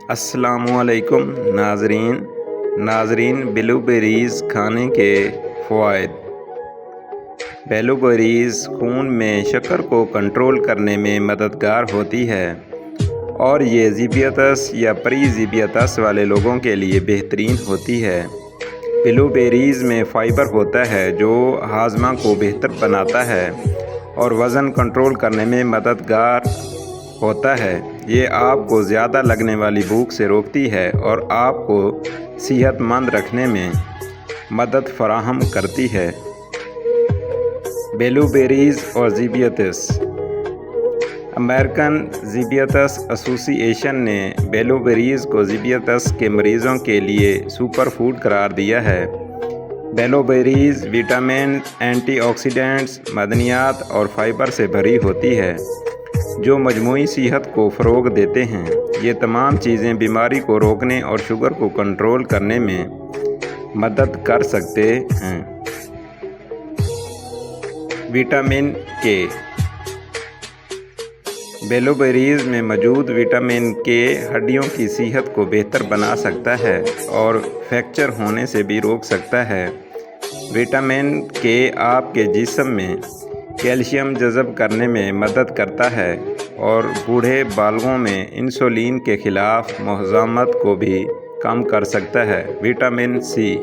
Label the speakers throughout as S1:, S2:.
S1: السلام علیکم ناظرین بلو بیریز کھانے کے فوائد۔ بلو بیریز خون میں شکر کو کنٹرول کرنے میں مددگار ہوتی ہے اور یہ ذیابیطس یا پری ذیابیطس والے لوگوں کے لیے بہترین ہوتی ہے۔ بلو بیریز میں فائبر ہوتا ہے جو ہاضمہ کو بہتر بناتا ہے اور وزن کنٹرول کرنے میں مددگار ہوتا ہے۔ یہ آپ کو زیادہ لگنے والی بھوک سے روکتی ہے اور آپ کو صحت مند رکھنے میں مدد فراہم کرتی ہے۔ بلو بیریز اور ذیابیطس۔ امریکن ذیابیطس ایسوسی ایشن نے بلو بیریز کو ذیابیطس کے مریضوں کے لیے سپر فوڈ قرار دیا ہے۔ بلو بیریز وٹامن، اینٹی آکسیڈنٹس، معدنیات اور فائبر سے بھری ہوتی ہے جو مجموعی صحت کو فروغ دیتے ہیں۔ یہ تمام چیزیں بیماری کو روکنے اور شوگر کو کنٹرول کرنے میں مدد کر سکتے ہیں۔ وٹامن کے۔ بلو بیریز میں موجود وٹامن کے ہڈیوں کی صحت کو بہتر بنا سکتا ہے اور فریکچر ہونے سے بھی روک سکتا ہے۔ وٹامن کے آپ کے جسم میں کیلشیم جذب کرنے میں مدد کرتا ہے اور بوڑھے بالغوں میں انسولین کے خلاف مزاحمت کو بھی کم کر سکتا ہے۔ Vitamin C.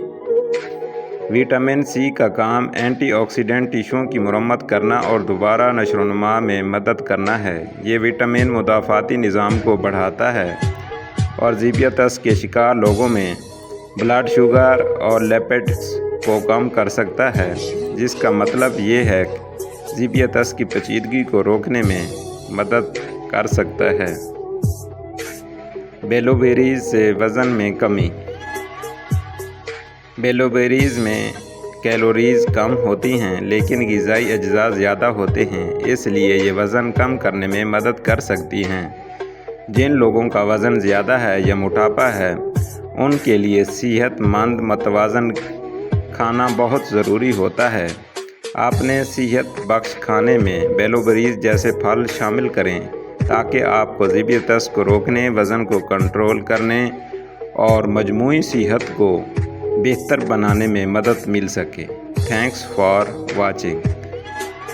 S1: وٹامن سی کا کام اینٹی آکسیڈنٹ ٹشوؤں کی مرمت کرنا اور دوبارہ نشو و نما میں مدد کرنا ہے۔ یہ وٹامن مدافعتی نظام کو بڑھاتا ہے اور ذیابیطس کے شکار لوگوں میں بلڈ شوگر اور لیپڈز کو کم کر سکتا ہے، جس کا مطلب یہ ہے کہ ذیابیطس کی پیچیدگی کو روکنے میں مدد کر سکتا ہے۔ بلو بیریز سے وزن میں کمی۔ بلو بیریز میں کیلوریز کم ہوتی ہیں لیکن غذائی اجزاء زیادہ ہوتے ہیں، اس لیے یہ وزن کم کرنے میں مدد کر سکتی ہیں۔ جن لوگوں کا وزن زیادہ ہے یا موٹاپا ہے ان کے لیے صحت مند متوازن کھانا بہت ضروری ہوتا ہے۔ اپنے صحت بخش کھانے میں بلو بیریز جیسے پھل شامل کریں تاکہ آپ کو ذیابیطس کو روکنے، وزن کو کنٹرول کرنے اور مجموعی صحت کو بہتر بنانے میں مدد مل سکے۔ Thanks for watching.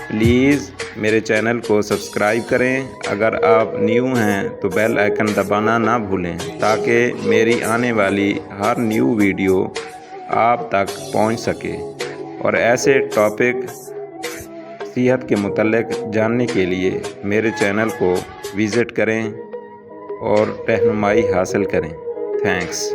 S1: پلیز میرے چینل کو سبسکرائب کریں۔ اگر آپ نیو ہیں تو بیل آئیکن دبانا نہ بھولیں تاکہ میری آنے والی ہر نیو ویڈیو آپ تک پہنچ سکے اور ایسے ٹاپک صحت کے متعلق جاننے کے لیے میرے چینل کو وزٹ کریں اور رہنمائی حاصل کریں۔ تھینکس۔